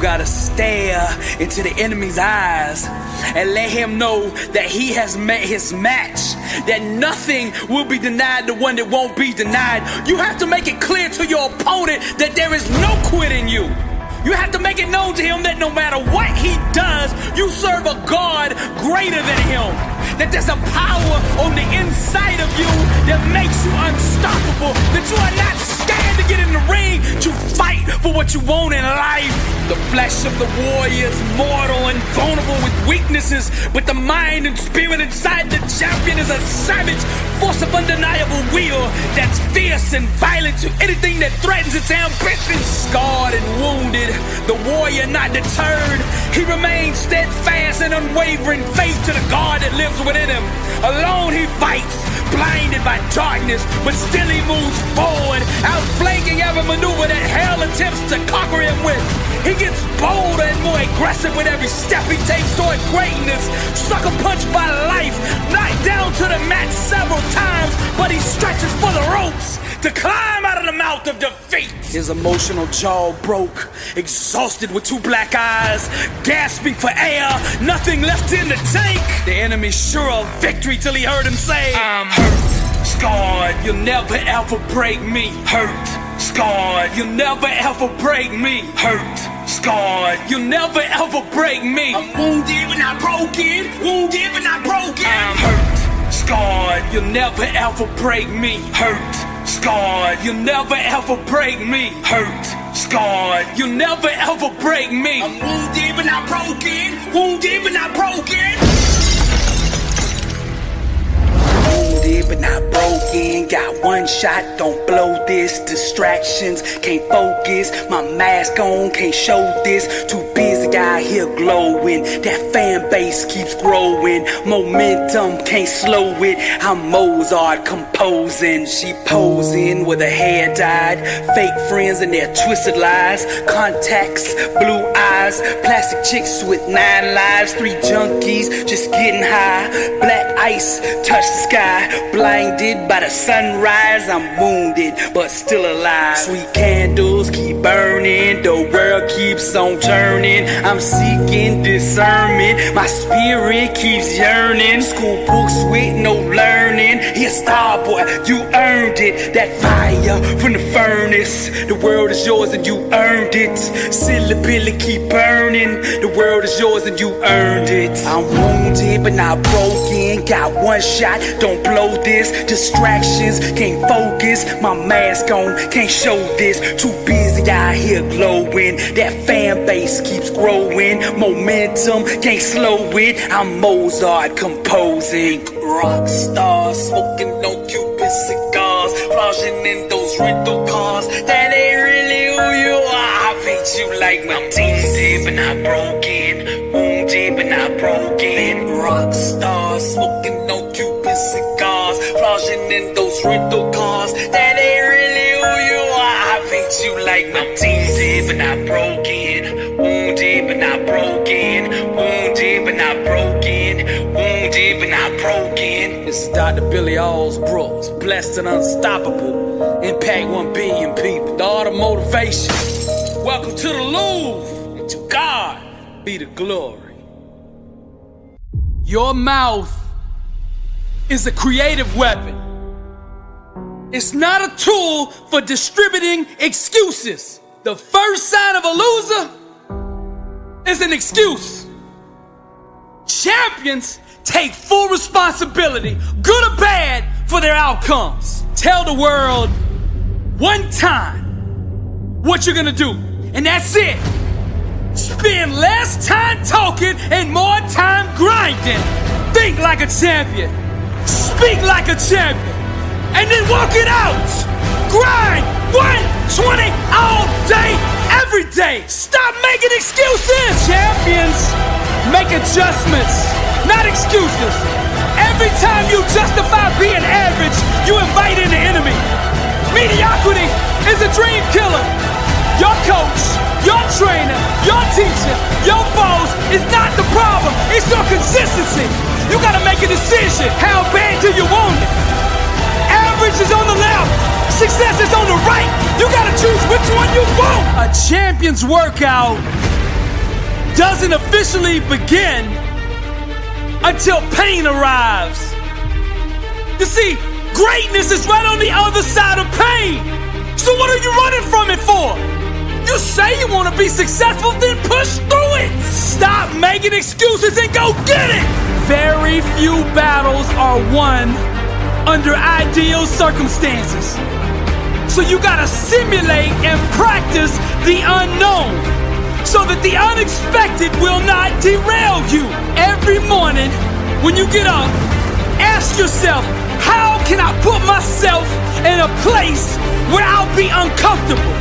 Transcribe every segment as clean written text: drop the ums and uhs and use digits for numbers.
gotta stare into the enemy's eyes and let him know that he has met his match, that nothing will be denied the one that won't be denied. You have to make it clear to your opponent that there is no quit in you. You have to make it known to him that no matter what he does, you serve a God greater than him. That there's a power on the inside of you that makes you unstoppable. That you are not scared to get in the ring, to fight for what you want in life. The flesh of the warrior is mortal and vulnerable with weaknesses, but the mind and spirit inside the champion is a savage force of undeniable will that's fierce and violent to anything that threatens its ambition. Scarred and wounded, the warrior not deterred, he remains steadfast and unwavering faith to the God that lives within him. Alone he fights, blinded by darkness, but still he moves forward, outflanking every maneuver that hell attempts to conquer him with. He gets bolder and more aggressive with every step he takes toward greatness. Sucker punched by life, knocked down to the mat several times, but he stretches for the ropes to climb out of the mouth of defeat. His emotional jaw broke, exhausted with two black eyes, gasping for air, nothing left in the tank. The enemy sure of victory till he heard him say, I'm hurt, scarred, you'll never ever break me. Hurt, scarred, you'll never ever break me. Hurt, scarred, you'll never ever break me. I'm wounded but not broken, wounded but not broken. I'm hurt, scarred, you'll never ever break me. Hurt, scarred, you'll never ever break me. Hurt, scarred, you'll never ever break me. I'm wounded but not broken, wounded but not broken. Wounded but not broken, got one shot, don't blow this. Distractions, can't focus, my mask on, can't show this. Too busy out here glowing, that fan base keeps growing. Momentum, can't slow it, I'm Mozart composing. She posing with her hair dyed, fake friends and their twisted lies. Contacts, blue eyes, plastic chicks with 9 lives. 3 junkies, just getting high. Black ice, touch the sky, blinded by the sunrise. I'm wounded, but still alive. Sweet candles keep burning, the world keeps on turning. I'm seeking discernment, my spirit keeps yearning. School books with no learning, here star boy, you earned it. That fire from the furnace, the world is yours and you earned it. Silly Billy keep burning, the world is yours and you earned it. I'm wounded but not broken, got one shot, don't blow this. Distractions, can't focus, my mask on, can't show this. Too busy out here glowing, that fan base keeps growing. Momentum, can't slow it, I'm Mozart composing. Rock star, smoking on Cuban cigars, flossing in those rental cars. That ain't really who you are. I paint you like my wounded but not broken, wounded but not broken. Rock star, smoking on Cuban cigars, flossing in those rental cars. That ain't really who you are. I paint you like my wounded but not broken, wounded but not broken, wounded but not broken, wounded but not broken. This is Dr. Billy Alsbrooks, blessed and unstoppable. Impact 1 billion people. The art of motivation. Welcome to the Louvre, and to God be the glory. Your mouth is a creative weapon. It's not a tool for distributing excuses. The first sign of a loser is an excuse. Champions take full responsibility, good or bad, for their outcomes. Tell the world one time what you're gonna do, and that's it. Spend less time talking and more time grinding. Think like a champion, speak like a champion, and then walk it out. Grind 120 all day, every day. Stop making excuses. Champions make adjustments, not excuses. Every time you justify being average, you invite in the enemy. Mediocrity is a dream killer. Your coach, your trainer, your teacher, your boss is not the problem. It's your consistency. You gotta make a decision. How bad do you want it? Average is on the left, success is on the right. You gotta choose which one you want. A champion's workout doesn't officially begin until pain arrives. You see, greatness is right on the other side of pain. So what are you running from it for? You say you want to be successful, then push through it. Stop making excuses and go get it. Very few battles are won under ideal circumstances. So you gotta simulate and practice the unknown so that the unexpected will not derail you. Every morning when you get up, ask yourself, how can I put myself in a place where I'll be uncomfortable?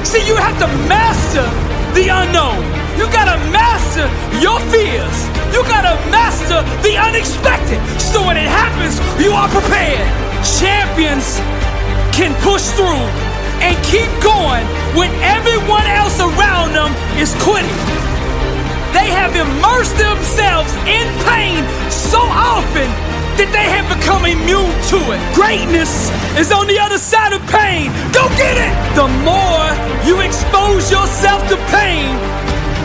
See, you have to master the unknown. You gotta master your fears. You gotta master the unexpected. So when it happens, you are prepared. Champions can push through and keep going when everyone else around them is quitting. They have immersed themselves in pain so often that they have become immune to it. Greatness is on the other side of pain. Go get it! The more you expose yourself to pain,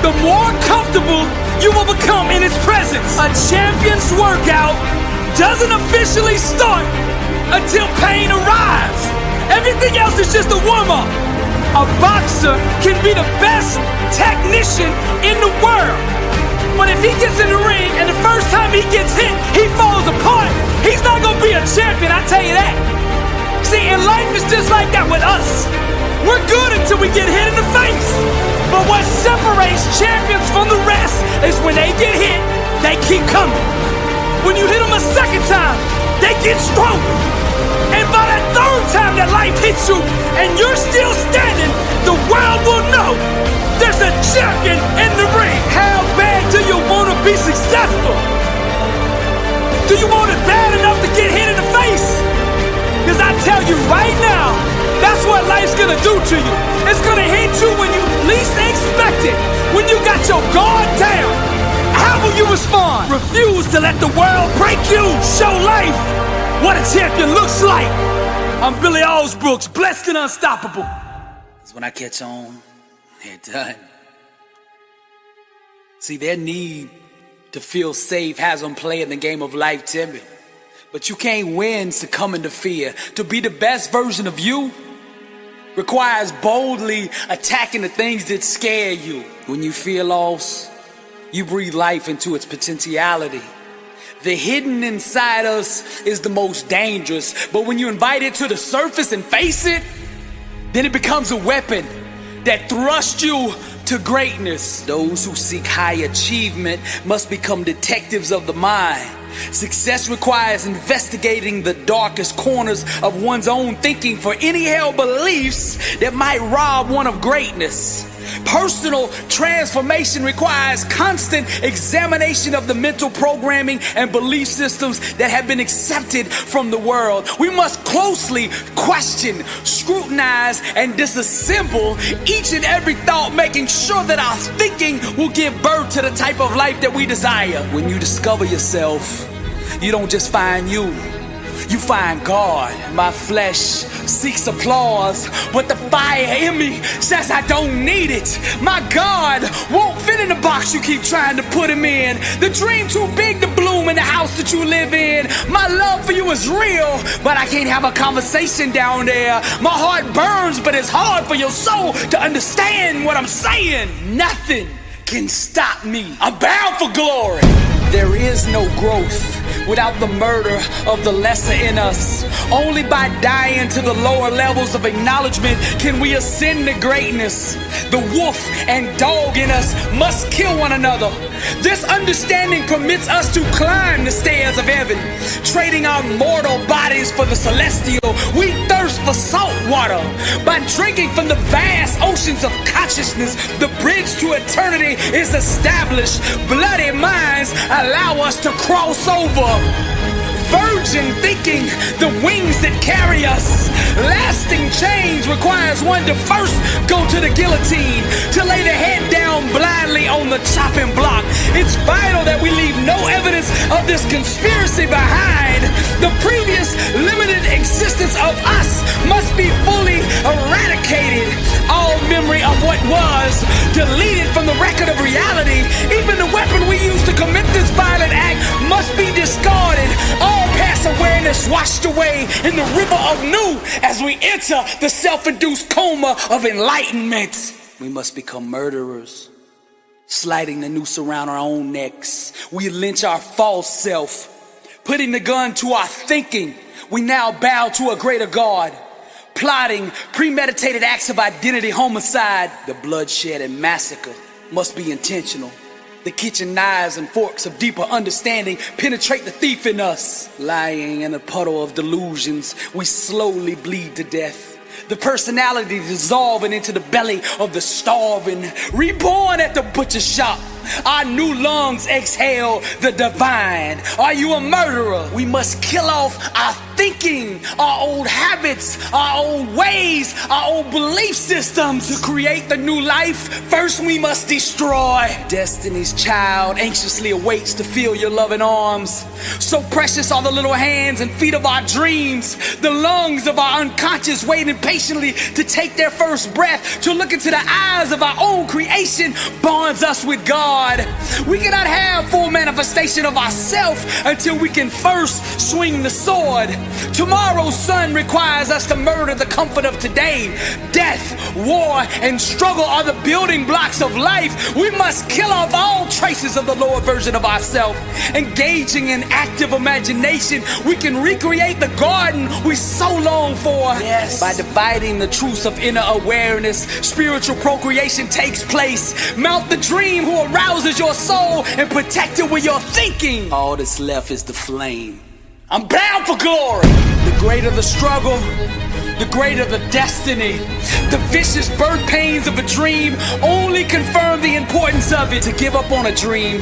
the more comfortable you will become in its presence. A champion's workout doesn't officially start until pain arrives. Everything else is just a warm-up. A boxer can be the best technician in the world, but if he gets in the ring and the first time he gets hit, he falls apart, he's not gonna be a champion, I tell you that. See, and life is just like that with us. We're good until we get hit in the face. But what separates champions from the rest is when they get hit, they keep coming. When you hit them a second time, they get stronger. And by that third time that life hits you and you're still standing, the world will know there's a champion in the ring. How bad do you want to be successful? Do you want it bad enough to get hit in the face? Because I tell you right now, that's what life's gonna do to you. It's gonna hit you when you least expect it. When you got your guard down, how will you respond? Refuse to let the world break you. Show life what a champion looks like. I'm Billy Alsbrooks, blessed and unstoppable. Cause when I catch on, they're done. See, their need to feel safe has them playing the game of life timid. But you can't win succumbing to fear. To be the best version of you requires boldly attacking the things that scare you. When you feel lost, you breathe life into its potentiality. The hidden inside us is the most dangerous, but when you invite it to the surface and face it, then it becomes a weapon that thrusts you to greatness. Those who seek high achievement must become detectives of the mind. Success requires investigating the darkest corners of one's own thinking for any held beliefs that might rob one of greatness. Personal transformation requires constant examination of the mental programming and belief systems that have been accepted from the world. We must closely question, scrutinize, and disassemble each and every thought, making sure that our thinking will give birth to the type of life that we desire. When you discover yourself, you don't just find you find God. My flesh seeks applause, but the fire in me says I don't need it. My God won't fit in the box you keep trying to put him in. The dream too big to bloom in the house that you live in. My love for you is real, but I can't have a conversation down there. My heart burns, but it's hard for your soul to understand what I'm saying. Nothing can stop me. I'm bound for glory. There is no growth without the murder of the lesser in us. Only by dying to the lower levels of acknowledgement can we ascend to greatness. The wolf and dog in us must kill one another. This understanding permits us to climb the stairs of heaven, trading our mortal bodies for the celestial. We thirst for salt water. By drinking from the vast oceans of consciousness, the bridge to eternity is established. Bloody minds allow us to cross over. Virgin thinking, the wings that carry us. Lasting change requires one to first go to the guillotine, to lay the head down blindly on the chopping block. It's vital that we leave no evidence of this conspiracy behind. The previous limited existence of us must be fully eradicated. All memory of what was deleted from the record of reality. Even the weapon we use to commit this violent act must be discarded. All past awareness washed away in the river of new as we enter the self-induced coma of enlightenment. We must become murderers, sliding the noose around our own necks. We lynch our false self, putting the gun to our thinking. We now bow to a greater God, plotting premeditated acts of identity homicide. The bloodshed and massacre must be intentional. The kitchen knives and forks of deeper understanding penetrate the thief in us. Lying in a puddle of delusions, we slowly bleed to death. The personality dissolving into the belly of the starving, reborn at the butcher shop. Our new lungs exhale the divine. Are you a murderer? We must kill off our thinking, our old habits, our old ways, our old belief systems. To create the new life, first we must destroy. Destiny's child anxiously awaits to feel your loving arms. So precious are the little hands and feet of our dreams. The lungs of our unconscious waiting patiently to take their first breath. To look into the eyes of our own creation bonds us with God. We cannot have full manifestation of ourself until we can first swing the sword. Tomorrow's sun requires us to murder the comfort of today. Death, war, and struggle are the building blocks of life. We must kill off all traces of the lower version of ourselves. Engaging in active imagination, we can recreate the garden we so long for. Yes. By dividing the truths of inner awareness, spiritual procreation takes place. Mount the dream who arouses your soul and protect it with your thinking. All that's left is the flame. I'm bound for glory. The greater the struggle, the greater the destiny. The vicious birth pains of a dream only confirm the importance of it. To give up on a dream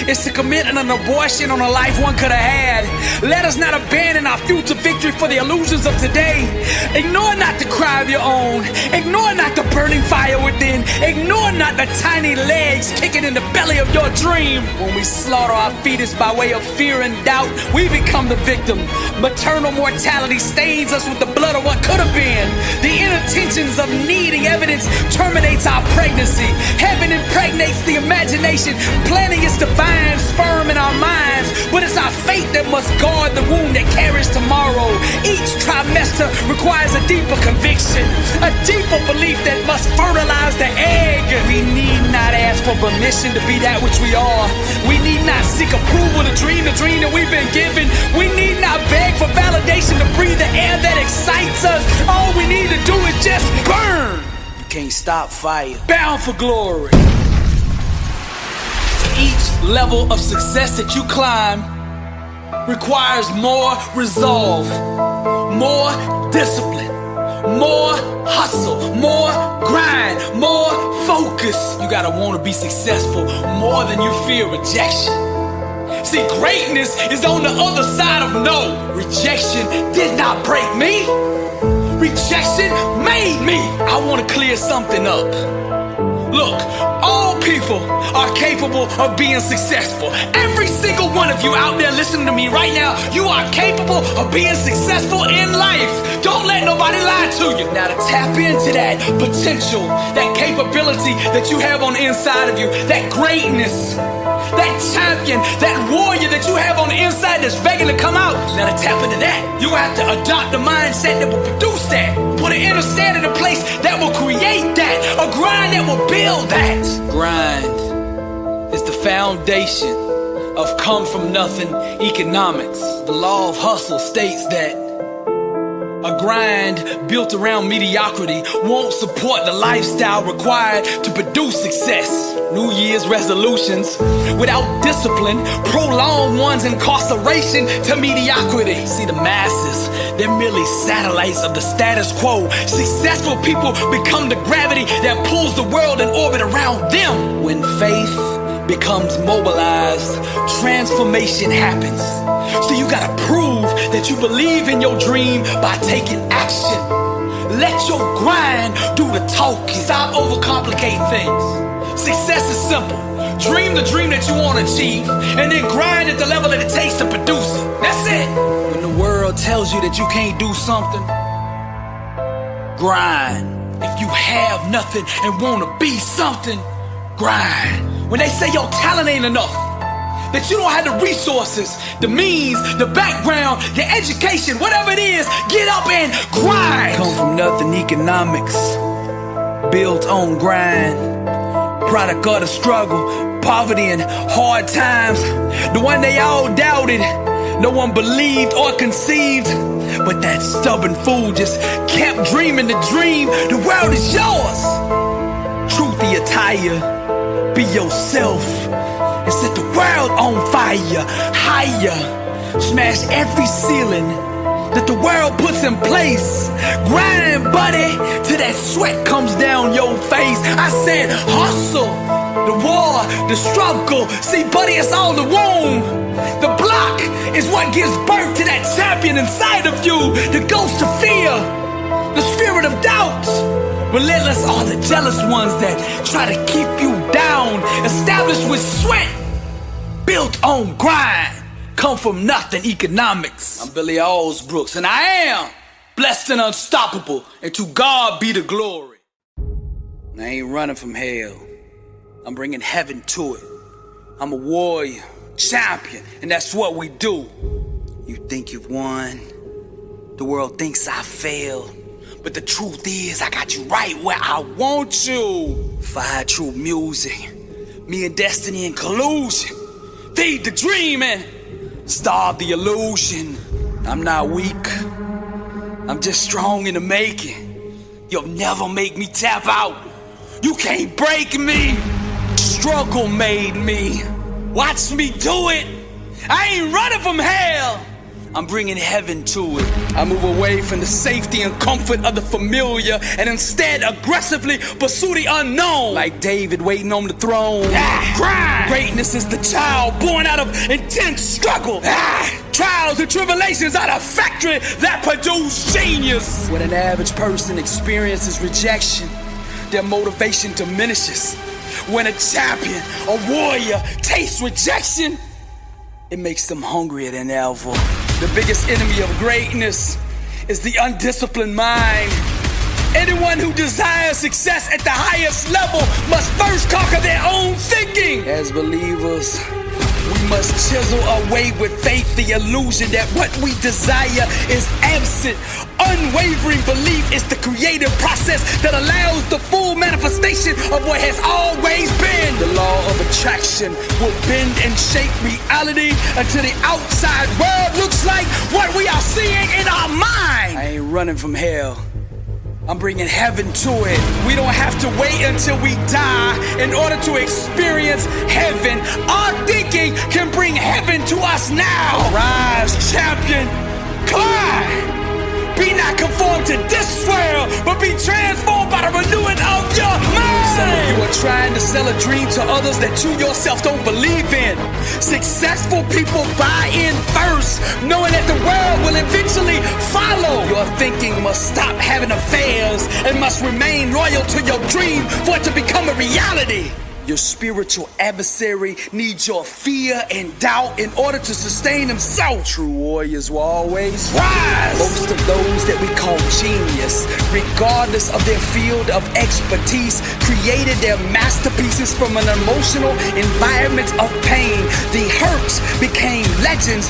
is to commit an abortion on a life one could have had. Let us not abandon our future victory for the illusions of today. Ignore not the cry of your own. Ignore not the burning fire within. Ignore not the tiny legs kicking in the belly of your dream. When we slaughter our fetus by way of fear and doubt, we become the victim. Maternal mortality stains us with the blood of what could have been. The intentions of needing evidence terminates our pregnancy. Heaven impregnates the imagination, planting its divine sperm in our minds. But it's our faith that must guard the womb that carries tomorrow. Each trimester requires a deeper conviction, a deeper belief that must fertilize the egg. We need not ask for permission to be that which we are. We need not seek approval to dream the dream that we've been given. We need not beg for validation to breathe the air that excites us. All we need to do is just burn. You can't stop fire. Bound for glory. Each level of success that you climb requires more resolve, more discipline, more hustle, more grind, more focus. You gotta want to be successful more than you fear rejection. See, greatness is on the other side of no. Rejection did not break me. Rejection made me. I want to clear something up. Look, all people are capable of being successful. Every single one of you out there listening to me right now, you are capable of being successful in life. Don't let nobody lie to you. Now to tap into that potential, that capability that you have on the inside of you, that greatness, that champion, that warrior that you have on the inside that's begging to come out. Now to tap into that, you have to adopt a mindset that will produce that. Put an inner standard in place that will create that. A grind that will build that. Grind is the foundation of come from nothing economics. The law of hustle states that a grind built around mediocrity won't support the lifestyle required to produce success. New Year's resolutions without discipline prolong one's incarceration to mediocrity. See, the masses, they're merely satellites of the status quo. Successful people become the gravity that pulls the world in orbit around them. When faith becomes mobilized, transformation happens. So you gotta prove that you believe in your dream by taking action. Let your grind do the talking. Stop overcomplicating things. Success is simple. Dream the dream that you want to achieve, and then grind at the level that it takes to produce it. That's it. When the world tells you that you can't do something, grind. If you have nothing and wanna be something, grind. When they say your talent ain't enough, that you don't have the resources, the means, the background, the education, whatever it is, get up and grind. Come from nothing economics, built on grind, product of the struggle, poverty and hard times, the one they all doubted, no one believed or conceived, but that stubborn fool just kept dreaming the dream. The world is yours. Truth the attire, be yourself and set the world on fire. Higher, smash every ceiling that the world puts in place. Grind, buddy, till that sweat comes down your face. I said hustle, the war, the struggle. See, buddy, it's all the womb. The block is what gives birth to that champion inside of you. The ghost of fear, the spirit of doubt. Relentless are the jealous ones that try to keep you down. Established with sweat, built on grind. Come from nothing economics. I'm Billy Alsbrooks, and I am blessed and unstoppable, and to God be the glory. I ain't running from hell, I'm bringing heaven to it. I'm a warrior, champion, and that's what we do. You think you've won, the world thinks I failed, but the truth is I got you right where I want you. Fire true music, me and destiny in collusion. Feed the dream and starve the illusion. I'm not weak, I'm just strong in the making. You'll never make me tap out. You can't break me. Struggle made me. Watch me do it. I ain't running from hell, I'm bringing heaven to it. I move away from the safety and comfort of the familiar and instead aggressively pursue the unknown. Like David waiting on the throne. Grind. Greatness is the child born out of intense struggle. Trials and tribulations are the factory that produce genius. When an average person experiences rejection, their motivation diminishes. When a champion, a warrior, tastes rejection, it makes them hungrier than ever. The biggest enemy of greatness is the undisciplined mind. Anyone who desires success at the highest level must first conquer their own thinking. As believers, we must chisel away with faith the illusion that what we desire is absent. Unwavering belief is the creative process that allows the full manifestation of what has always been. The law of attraction will bend and shape reality until the outside world looks like what we are seeing in our mind. I ain't running from hell, I'm bringing heaven to it. We don't have to wait until we die in order to experience heaven. Our thinking can bring heaven to us now. Rise, champion, climb. Be not conformed to this world, but be transformed by the renewing of your mind. Some of you are trying to sell a dream to others that you yourself don't believe in. Successful people buy in first, knowing that the world will eventually follow. Your thinking must stop having affairs and must remain loyal to your dream for it to become a reality. Your spiritual adversary needs your fear and doubt in order to sustain himself. True warriors will always rise. Most of those that we call genius, regardless of their field of expertise, created their masterpieces from an emotional environment of pain. The hurts became legends.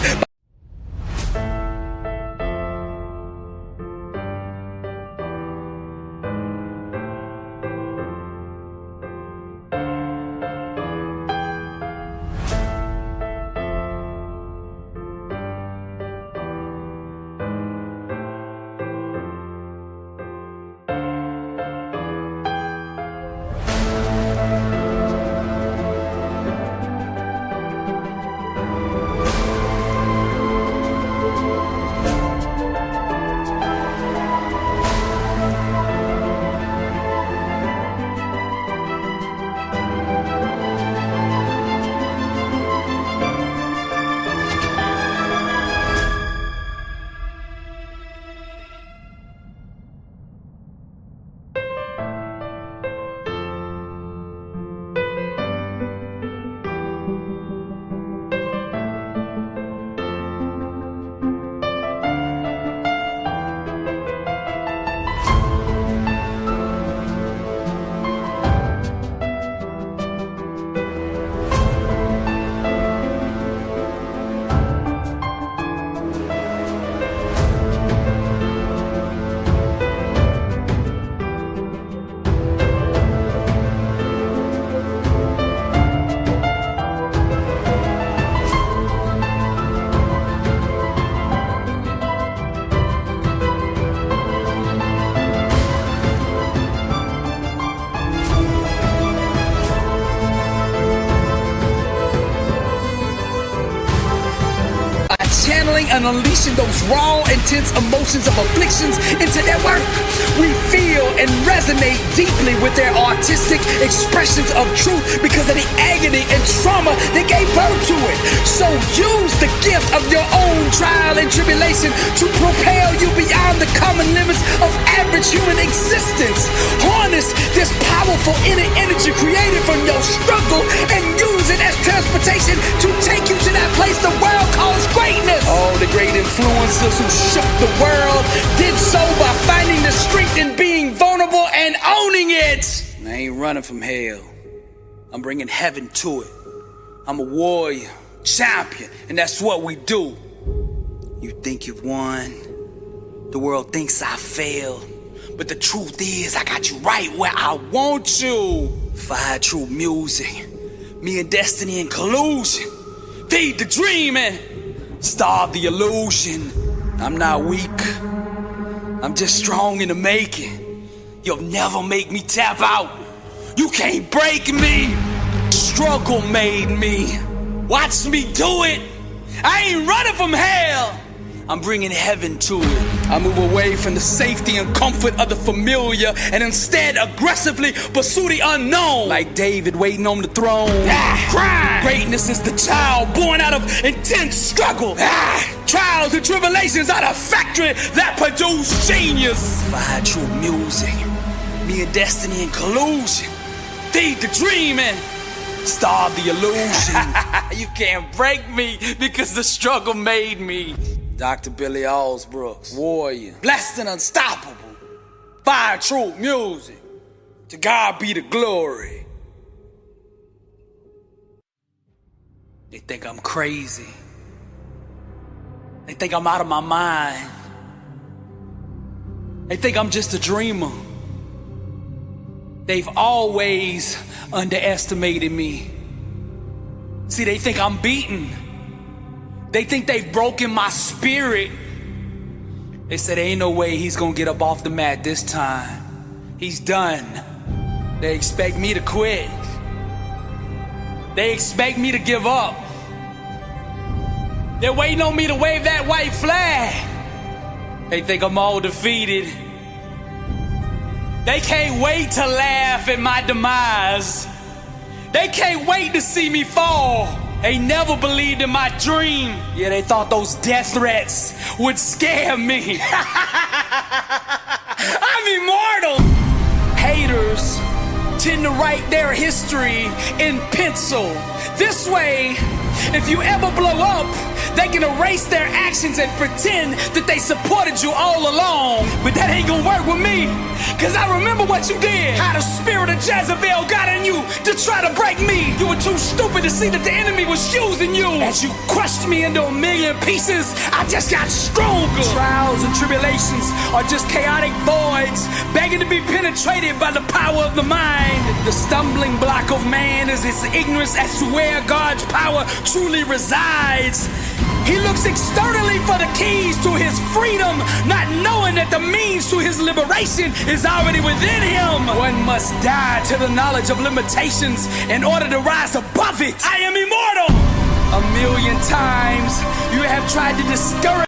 channeling and unleashing those raw, intense emotions of afflictions into their work. We feel and resonate deeply with their artistic expressions of truth because of the agony and trauma that gave birth to it. So use the gift of your own trial and tribulation to propel you beyond the common limits of average human existence. Harness this powerful inner energy created from your struggle and use it as transportation to take you to that place the world calls greatness. All the great influencers who shook the world did so by finding the strength in being vulnerable and owning it. I ain't running from hell. I'm bringing heaven to it. I'm a warrior, champion, and that's what we do. You think you've won. The world thinks I failed. But the truth is, I got you right where I want you. Fire true music. Me and destiny in collusion. Feed the dream and starve the illusion. I'm not weak. I'm just strong in the making. You'll never make me tap out. You can't break me. Struggle made me. Watch me do it. I ain't running from hell. I'm bringing heaven to it. I move away from the safety and comfort of the familiar and instead aggressively pursue the unknown. Like David waiting on the throne. Crime. Greatness is the child born out of intense struggle. Trials and tribulations are the factory that produce genius. Fire true music. Me and destiny in collusion. Feed the dream and starve the illusion. You can't break me because the struggle made me. Dr. Billy Alsbrooks, warrior, blessed and unstoppable. Fire true music. To God be the glory. They think I'm crazy. They think I'm out of my mind. They think I'm just a dreamer. They've always underestimated me. See, they think I'm beaten. They think they've broken my spirit. They said ain't no way he's gonna get up off the mat this time. He's done. They expect me to quit. They expect me to give up. They're waiting on me to wave that white flag. They think I'm all defeated. They can't wait to laugh at my demise. They can't wait to see me fall. They never believed in my dream. Yeah, they thought those death threats would scare me. I'm immortal. Haters tend to write their history in pencil. This way, if you ever blow up, they can erase their actions and pretend that they supported you all along. But that ain't gonna work with me, cause I remember what you did. How the spirit of Jezebel got in you to try to break me. You were too stupid to see that the enemy was using you. As you crushed me into a million pieces, I just got stronger. Trials and tribulations are just chaotic voids, begging to be penetrated by the power of the mind. The stumbling block of man is his ignorance as to where God's power truly resides. He looks externally for the keys to his freedom, not knowing that the means to his liberation is already within him. One must die to the knowledge of limitations in order to rise above it. I am immortal. A million times you have tried to discourage.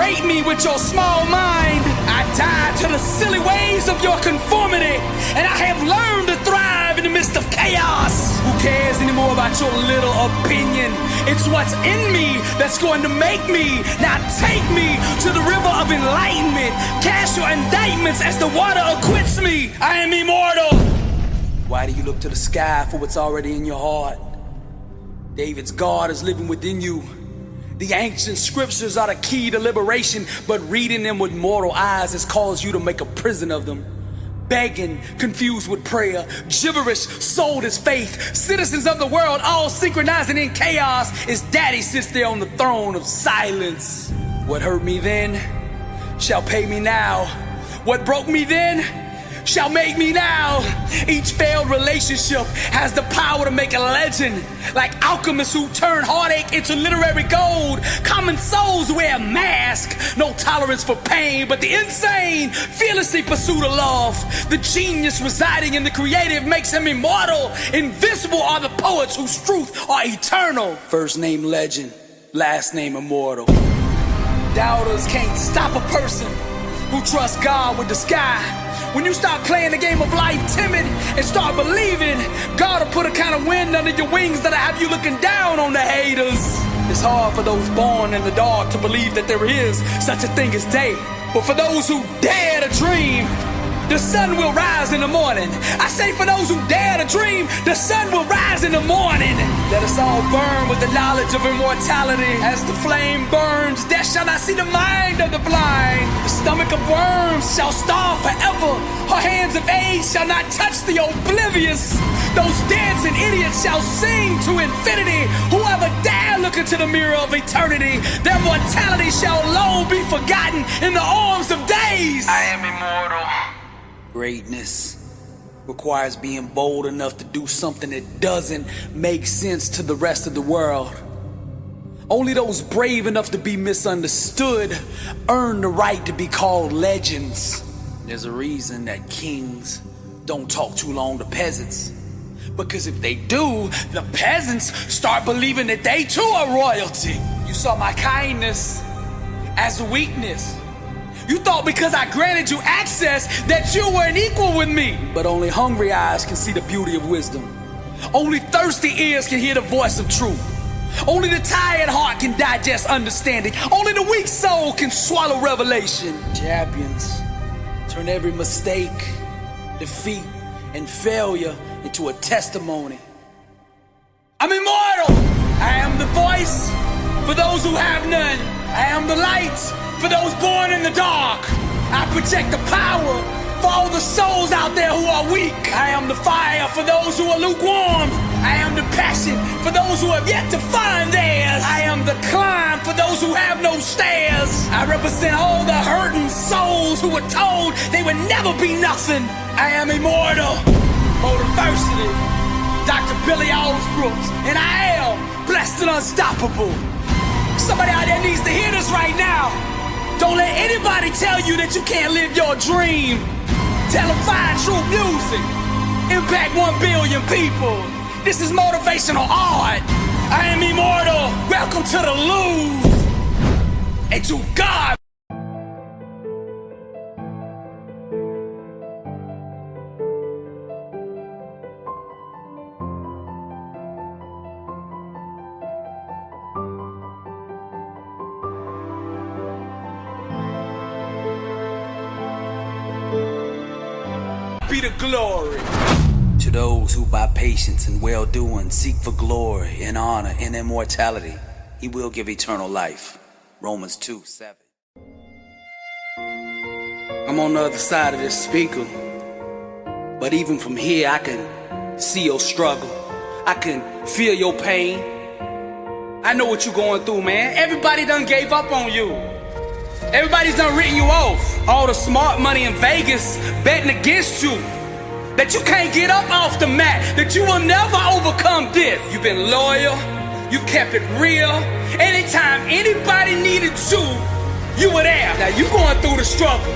berate me with your small mind. I die to the silly ways of your conformity, and I have learned to thrive in the midst of chaos. Who cares anymore about your little opinion? It's what's in me that's going to make me. Now take me to the river of enlightenment. Cast your indictments as the water acquits me. I am immortal. Why do you look to the sky for what's already in your heart? David's God is living within you. The ancient scriptures are the key to liberation, but reading them with mortal eyes has caused you to make a prison of them. Begging, confused with prayer, gibberish, sold as faith. Citizens of the world all synchronizing in chaos as daddy sits there on the throne of silence. What hurt me then shall pay me now. What broke me then shall make me now. Each failed relationship has the power to make a legend. Like alchemists who turn heartache into literary gold. Common souls wear a mask. No tolerance for pain, but the insane fearlessly pursue the love. The genius residing in the creative makes him immortal. Invincible are the poets whose truth are eternal. First name legend, last name immortal. Doubters can't stop a person who trusts God with the sky. When you stop playing the game of life timid and start believing, God will put a kind of wind under your wings that'll have you looking down on the haters. It's hard for those born in the dark to believe that there is such a thing as day. But for those who dare to dream, the sun will rise in the morning. I say for those who dare to dream, the sun will rise in the morning. Let us all burn with the knowledge of immortality. As the flame burns, death shall not see the mind of the blind. The stomach of worms shall starve forever. Her hands of age shall not touch the oblivious. Those dancing idiots shall sing to infinity. Whoever dare look into the mirror of eternity, their mortality shall long be forgotten in the arms of days. I am immortal. Greatness requires being bold enough to do something that doesn't make sense to the rest of the world. Only those brave enough to be misunderstood earn the right to be called legends. There's a reason that kings don't talk too long to peasants. Because if they do, the peasants start believing that they too are royalty. You saw my kindness as a weakness. You thought because I granted you access that you were an equal with me. But only hungry eyes can see the beauty of wisdom. Only thirsty ears can hear the voice of truth. Only the tired heart can digest understanding. Only the weak soul can swallow revelation. Champions turn every mistake, defeat, and failure into a testimony. I'm immortal. I am the voice for those who have none. I am the light for those born in the dark. I project the power for all the souls out there who are weak. I am the fire for those who are lukewarm. I am the passion for those who have yet to find theirs. I am the climb for those who have no stairs. I represent all the hurting souls who were told they would never be nothing. I am immortal. Motiversity, Dr. Billy Alsbrooks, and I am blessed and unstoppable. Somebody out there needs to hear this right now. Don't let anybody tell you that you can't live your dream. Tell them find true music. Impact 1 billion people. This is motivational art. I am immortal. Welcome to the Louvre. And to God. Be the glory. To those who by patience and well-doing seek for glory and honor and immortality, he will give eternal life. Romans 2:7. I'm on the other side of this speaker, but even from here I can see your struggle. I can feel your pain. I know what you're going through, man. Everybody done gave up on you. Everybody's done written you off. All the smart money in Vegas betting against you. That you can't get up off the mat. That you will never overcome this. You've been loyal. You kept it real. Anytime anybody needed you, you were there. Now you going through the struggle.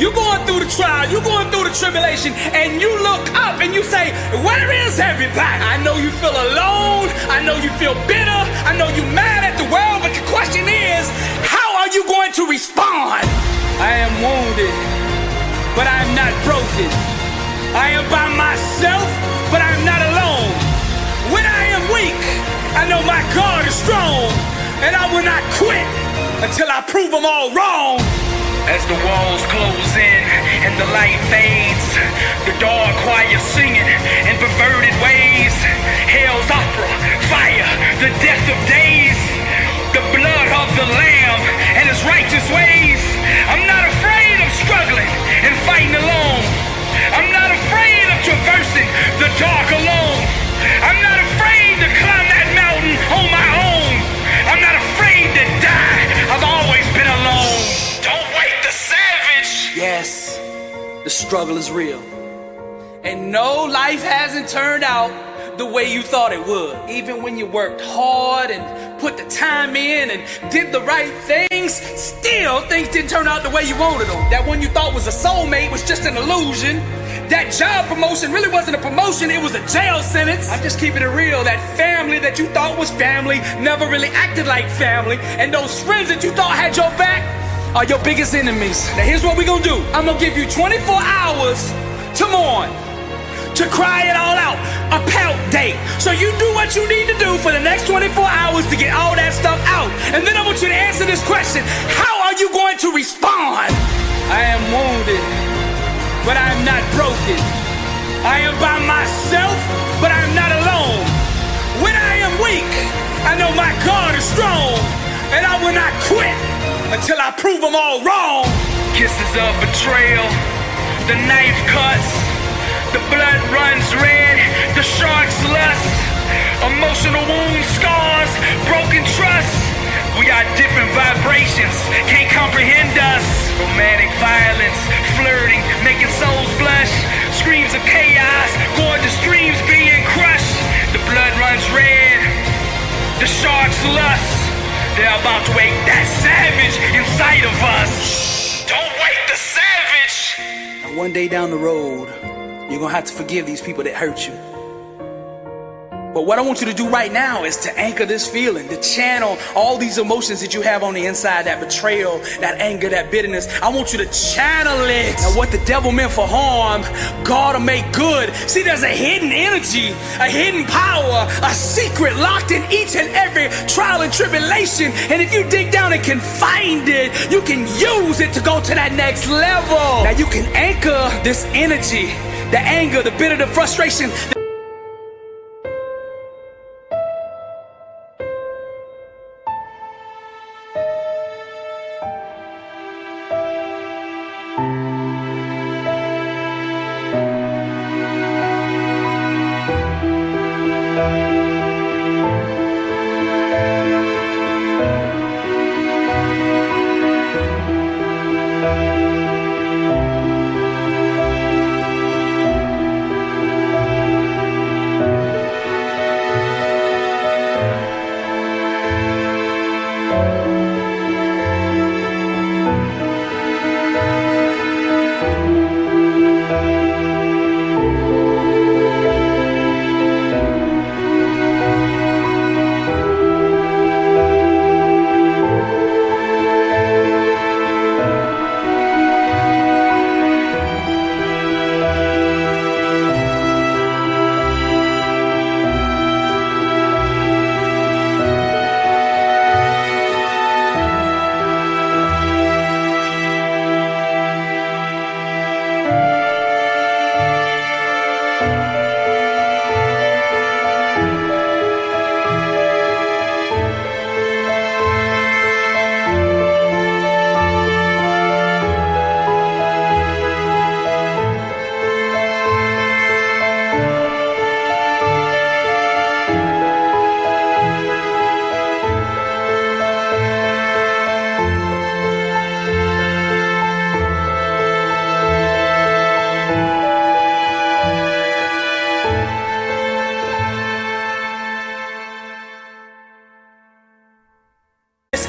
You going through the trial. You going through the tribulation. And you look up and you say, where is everybody? I know you feel alone. I know you feel bitter. I know you're mad at the world. But the question is, how are you going to respond? I am wounded, but I am not broken. I am by myself, but I am not alone. When I am weak, I know my God is strong, and I will not quit until I prove them all wrong. As the walls close in and the light fades, the dark choir singing in perverted ways. Hell's opera, fire, the death of days, the blood of the Lamb and his righteous ways. I'm not afraid of struggling and fighting alone. I'm not afraid of traversing the dark alone. I'm not afraid to climb that mountain on my own. I'm not afraid to die. I've always been alone. Don't wait the savage. Yes, the struggle is real. And no, life hasn't turned out the way you thought it would. Even when you worked hard and put the time in and did the right things, still things didn't turn out the way you wanted them. That one you thought was a soulmate was just an illusion. That job promotion really wasn't a promotion, it was a jail sentence. I'm just keeping it real. That family that you thought was family never really acted like family. And those friends that you thought had your back are your biggest enemies. Now here's what we gonna do. I'm gonna give you 24 hours to mourn, to cry it all out, a pout day. So you do what you need to do for the next 24 hours to get all that stuff out. And then I want you to answer this question: how are you going to respond? I am wounded, but I am not broken. I am by myself, but I am not alone. When I am weak, I know my God is strong, and I will not quit until I prove them all wrong. Kisses of betrayal, the knife cuts, the blood runs red, the shark's lust, emotional wounds, scars, broken trust. We got different vibrations, can't comprehend us. Romantic violence, flirting, making souls blush. Screams of chaos, gorgeous dreams being crushed. The blood runs red, the shark's lust. They're about to wake that savage inside of us. Don't wake the savage. And one day down the road, you're gonna have to forgive these people that hurt you. But what I want you to do right now is to anchor this feeling, to channel all these emotions that you have on the inside, that betrayal, that anger, that bitterness. I want you to channel it. Now what the devil meant for harm, God will make good. See, there's a hidden energy, a hidden power, a secret locked in each and every trial and tribulation. And if you dig down and can find it, you can use it to go to that next level. Now you can anchor this energy, the anger, the bitter, the frustration.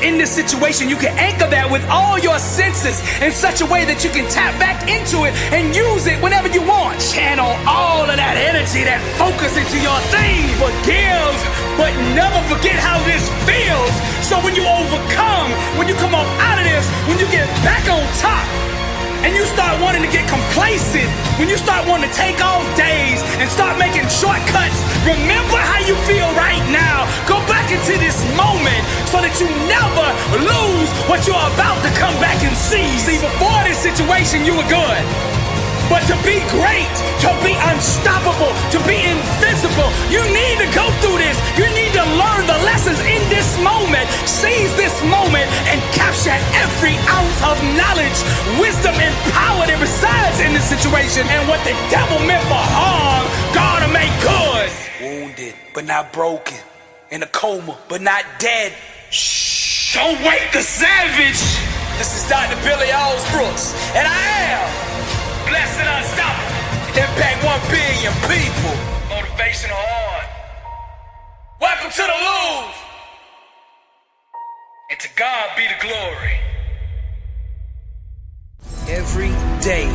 in this situation, you can anchor that with all your senses in such a way that you can tap back into it and use it whenever you want. Channel all of that energy, that focus into your thing. Forgive, but never forget how this feels. So when you overcome, when you come up out of this, when you get back on top, and you start wanting to get complacent, when you start wanting to take off days and start making shortcuts, remember how you feel right now. Go back into this moment so that you never lose what you're about to come back and see. See, before this situation, you were good. But to be great, to be unstoppable, to be invisible, you need to go through this. You need to learn the lessons in this moment. Seize this moment and capture every ounce of knowledge, wisdom, and power that resides in this situation. And what the devil meant for harm, God will make good. Wounded, but not broken. In a coma, but not dead. Shh, don't wake the savage. This is Dr. Billy Alsbrooks, and I am blessed and unstoppable. Impact 1 billion people. Motivational art. Welcome to the Louvre. And to God be the glory. Every day,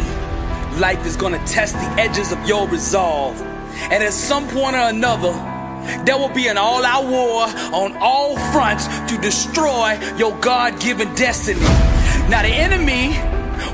life is gonna test the edges of your resolve. And at some point or another, there will be an all-out war on all fronts to destroy your God-given destiny. Now the enemy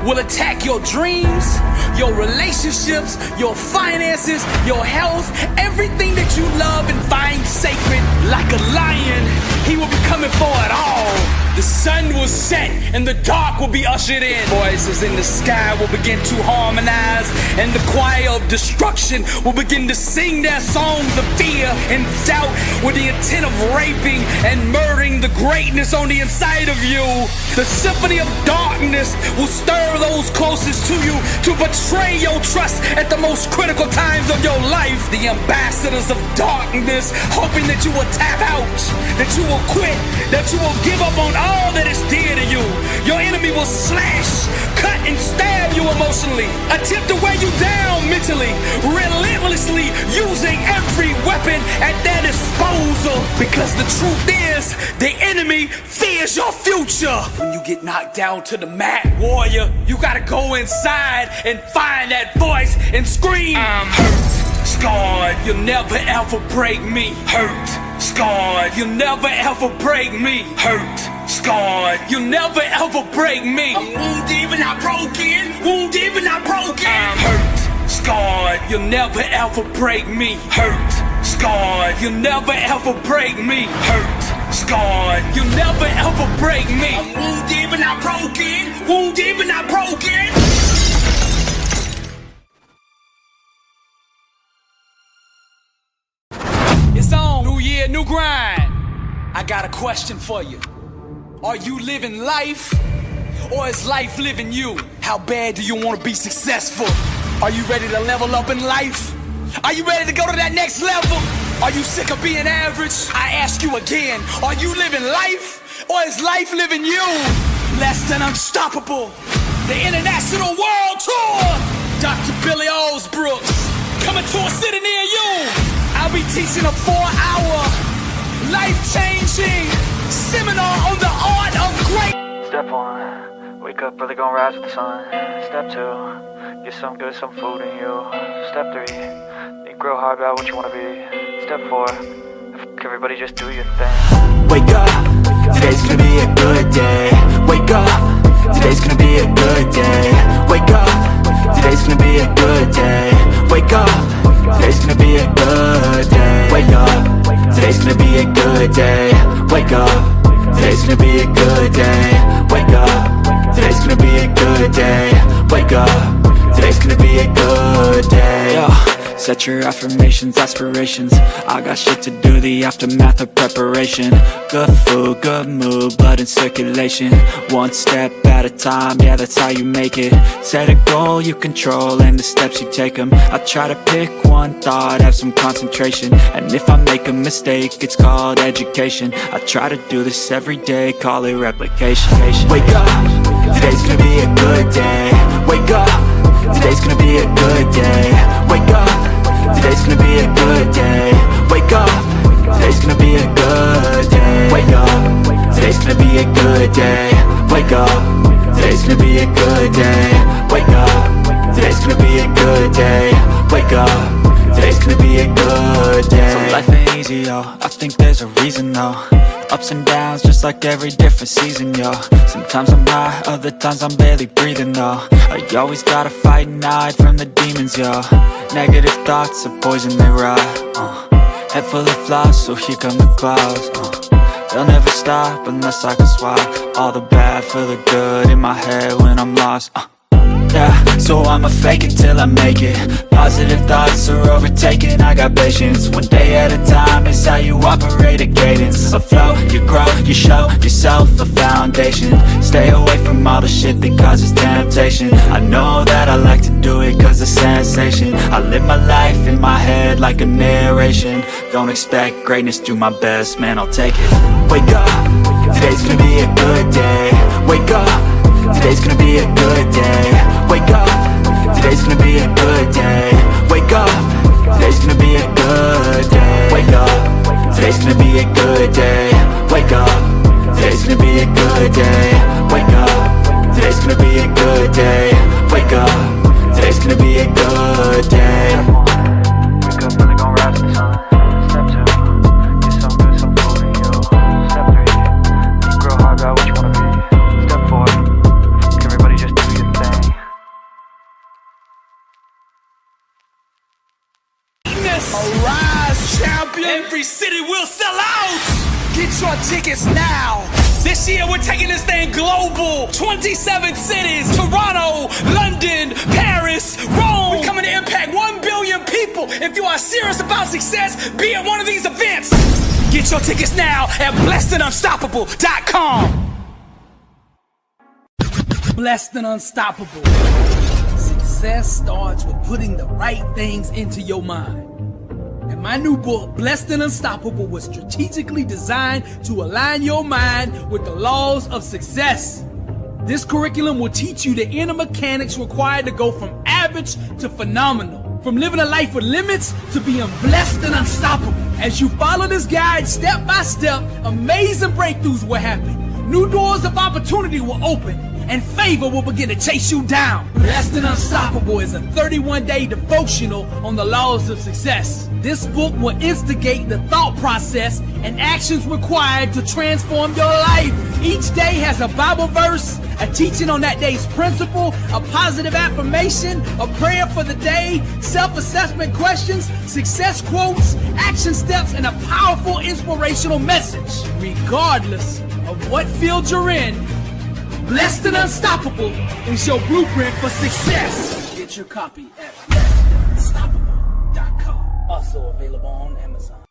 will attack your dreams, your relationships, your finances, your health, everything that you love and find sacred. Like a lion, he will be coming for it all. The sun will set and the dark will be ushered in. Voices in the sky will begin to harmonize, and the choir of destruction will begin to sing their songs of fear and doubt with the intent of raping and murdering the greatness on the inside of you. The symphony of darkness will stir those closest to you to betray your trust at the most critical times of your life. The ambassadors of darkness, hoping that you will tap out, that you will quit, that you will give up on all that is dear to you. Your enemy will slash, cut, and stab you emotionally, attempt to wear you down mentally, relentlessly using every weapon at their disposal. Because the truth is, the enemy fears your future. When you get knocked down to the mat, warrior, you gotta go inside and find that voice and scream. I'm hurt, scarred, you'll never ever break me. Hurt, scarred, you'll never ever break me. Hurt, scarred, you'll never ever break me. I'm wounded but not broken, wounded but not broken. I'm hurt, scarred, you'll never ever break me. Hurt, scarred, you'll never ever break me. Hurt, scarred, you'll never ever break me. I'm wounded but not broken, wounded but not broken. It's on, new year, new grind. I got a question for you. Are you living life, or is life living you? How bad do you want to be successful? Are you ready to level up in life? Are you ready to go to that next level? Are you sick of being average? I ask you again, are you living life, or is life living you? Less than unstoppable, the international world tour. Dr. Billy Alsbrooks, coming to a city near you. I'll be teaching a 4-hour, life-changing seminar on the art of great. Step 1, wake up early, gonna rise with the sun. Step 2, get some good, some food in you. Step 3, think real hard about what you wanna be. Step 4, everybody just do your thing. Wake up, today's gonna be a good day. Wake up, today's gonna be a good day. Wake up, today's gonna be a good day. Wake up, today's gonna be a good day. Wake up, today's gonna be a good day. Wake up, today's gonna be a good day. Wake up, today's gonna be a good day. Wake up, today's gonna be a good day. Yo, set your affirmations, aspirations. I got shit to do, the aftermath of preparation. Good food, good mood, blood in circulation. One step at a time, yeah, that's how you make it. Set a goal you control and the steps you take them. I try to pick one thought, have some concentration. And if I make a mistake, it's called education. I try to do this every day, call it replication. Wake up, today's gonna be a good day. Wake up, today's gonna be a good day. Wake up, today's gonna be a good day. Wake up, today's gonna be a good day. Wake up, today's gonna be a good day. be a good day. Wake up, today's gonna be a good day. So life ain't easy, yo, I think there's a reason though. Ups and downs, just like every different season, yo. Sometimes I'm high, other times I'm barely breathing, though. I always gotta fight and hide from the demons, yo. Negative thoughts are poison, they rot. Head full of flies, so here come the clouds. They'll never stop unless I can swap all the bad for the good in my head when I'm lost. Yeah, so I'ma fake it till I make it. Positive thoughts are overtaken, I got patience. One day at a time is how you operate a cadence. A flow, you grow, you show yourself a foundation. Stay away from all the shit that causes temptation. I know that I like to do it cause it's sensation. I live my life in my head like a narration. Don't expect greatness, do my best, man, I'll take it. Wake up, today's gonna be a good day. Wake up, today's gonna be a good day. Wake up, today's gonna be a good day. Wake up, today's gonna be a good day. Wake up, today's gonna be a good day. Wake up, today's gonna be a good day. Wake up, today's gonna be a good day. Wake up, today's gonna be a good day. Wake up, really gon' rise to the sun. Step 2, get some good, some food in you. Step 3, think real hard about what you wanna be. Step 4, everybody just do your thing. Arise, champion! Every city will sell out! Get your tickets now! This year we're taking this thing global. 27 cities, Toronto, London, Paris, Rome. We're coming to impact 1 billion people. If you are serious about success, be at one of these events. Get your tickets now at blessedandunstoppable.com. Blessed and Unstoppable. Success starts with putting the right things into your mind. And my new book, Blessed and Unstoppable, was strategically designed to align your mind with the laws of success. This curriculum will teach you the inner mechanics required to go from average to phenomenal. From living a life with limits to being blessed and unstoppable. As you follow this guide step by step, amazing breakthroughs will happen. New doors of opportunity will open. And favor will begin to chase you down. Blessed and Unstoppable is a 31-day devotional on the laws of success. This book will instigate the thought process and actions required to transform your life. Each day has a Bible verse, a teaching on that day's principle, a positive affirmation, a prayer for the day, self-assessment questions, success quotes, action steps, and a powerful inspirational message. Regardless of what field you're in, Blessed and Unstoppable is your blueprint for success. Get your copy at blessedandunstoppable.com. Also available on Amazon.